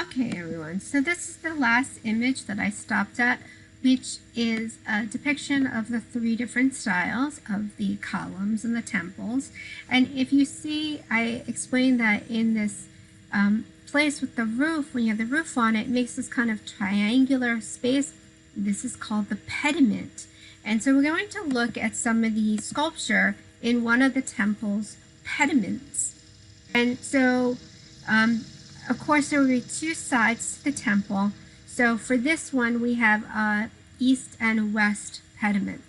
Okay, everyone, so this is the last image that I stopped at, which is a depiction of the three different styles of the columns and the temples. And if you see, I explained that in this place with the roof, when you have the roof on it, it makes this kind of triangular space. This is called the pediment. And so we're going to look at some of the sculpture in one of the temple's pediments. And so, of course, there will be two sides to the temple. So for this one, we have east and west pediment.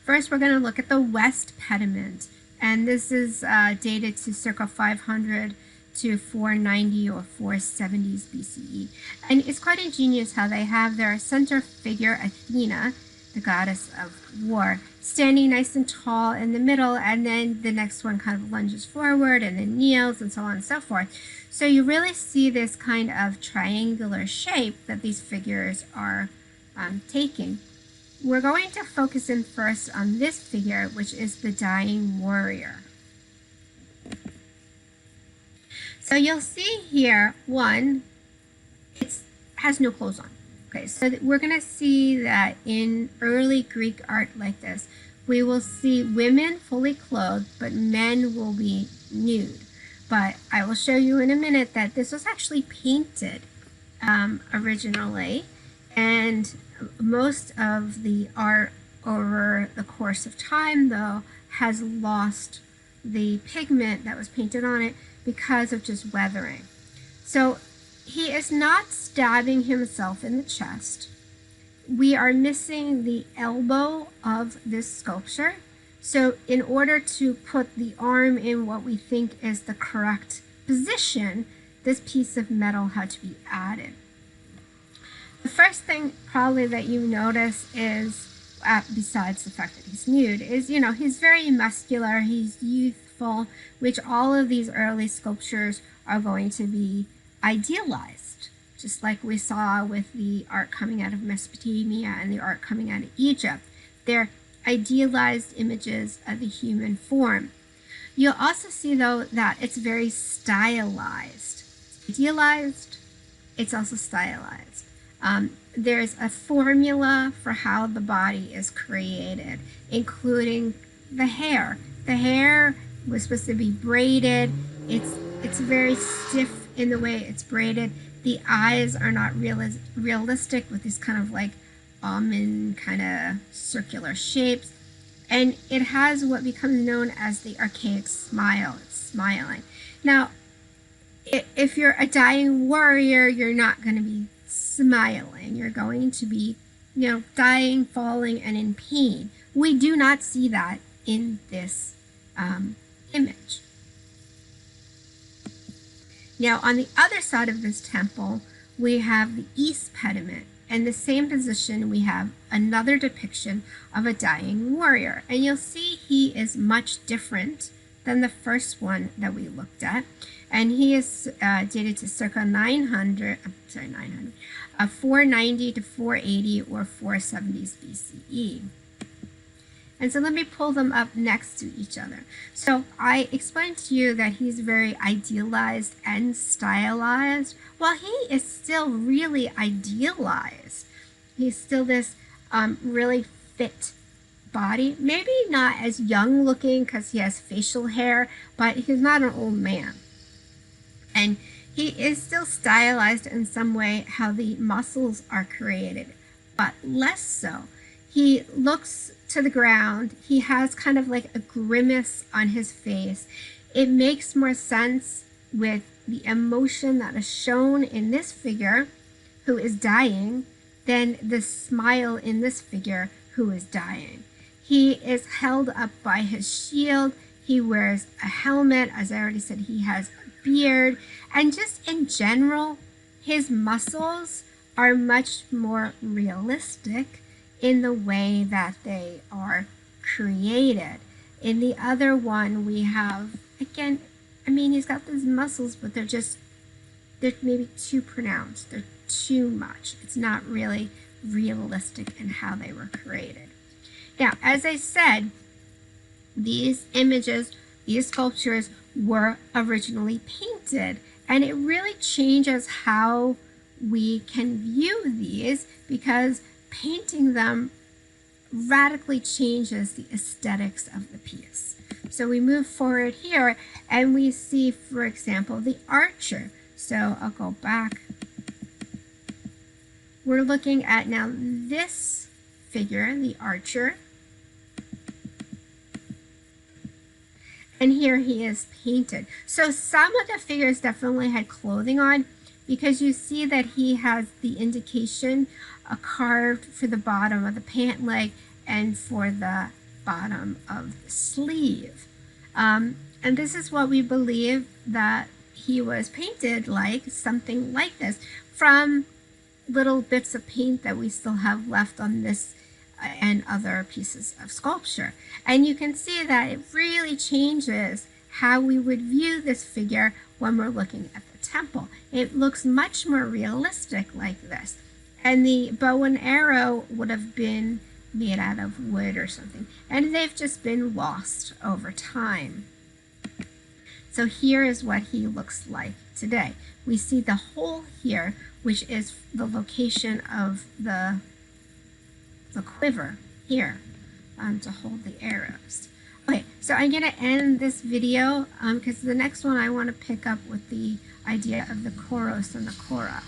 First, we're going to look at the west pediment. And this is dated to circa 500 to 490 or 470s BCE. And it's quite ingenious how they have their center figure, Athena, the goddess of war, standing nice and tall in the middle, and then the next one kind of lunges forward and then kneels and so on and so forth. So you really see this kind of triangular shape that these figures are taking. We're going to focus in first on this figure, which is the dying warrior. So you'll see here, one, it has no clothes on. Okay, so we're going to see that in early Greek art like this, we will see women fully clothed, but men will be nude. But I will show you in a minute that this was actually painted originally, and most of the art over the course of time, though, has lost the pigment that was painted on it because of just weathering. So he is not stabbing himself in the chest. We are missing the elbow of this sculpture. So in order to put the arm in what we think is the correct position, this piece of metal had to be added. The first thing probably that you notice is, besides the fact that he's nude, is, he's very muscular, he's youthful, which all of these early sculptures are going to be idealized, just like we saw with the art coming out of Mesopotamia and the art coming out of Egypt. They're idealized images of the human form. You'll also see, though, that it's very stylized. It's idealized, it's also stylized. There's a formula for how the body is created, including the hair. The hair was supposed to be braided. It's very stiff in the way it's braided. The eyes are not realistic with these kind of like almond kind of circular shapes. And it has what becomes known as the archaic smile. It's smiling. Now, if you're a dying warrior, you're not going to be smiling. You're going to be, dying, falling, and in pain. We do not see that in this image. Now, on the other side of this temple, we have the east pediment. In the same position, we have another depiction of a dying warrior. And you'll see he is much different than the first one that we looked at. And he is dated to circa 490 to 480 or 470s BCE. And so let me pull them up next to each other. So I explained to you that he's very idealized and stylized. Well, he is still really idealized. He's still this really fit body. Maybe not as young looking because he has facial hair, but he's not an old man. And he is still stylized in some way how the muscles are created, but less so. He looks to the ground. He has kind of like a grimace on his face. It makes more sense with the emotion that is shown in this figure who is dying than the smile in this figure who is dying. He is held up by his shield. He wears a helmet. As I already said, he has a beard. And just in general, his muscles are much more realistic in the way that they are created. In the other one, we have, again, he's got these muscles, but they're maybe too pronounced. They're too much. It's not really realistic in how they were created. Now, as I said, these images, these sculptures were originally painted, And it really changes how we can view these, because painting them radically changes the aesthetics of the piece. So we move forward here and we see, for example, the archer. So I'll go back. We're looking at now this figure, the archer. And here he is painted. So some of the figures definitely had clothing on, because you see that he has the indication carved for the bottom of the pant leg and for the bottom of the sleeve. And this is what we believe that he was painted like, something like this, from little bits of paint that we still have left on this and other pieces of sculpture. And you can see that it really changes how we would view this figure when we're looking at the temple. It looks much more realistic like this. And the bow and arrow would have been made out of wood or something. And they've just been lost over time. So here is what he looks like today. We see the hole here, which is the location of the quiver here to hold the arrows. Okay, so I'm going to end this video because the next one I want to pick up with the idea of the Kouros and the Kora.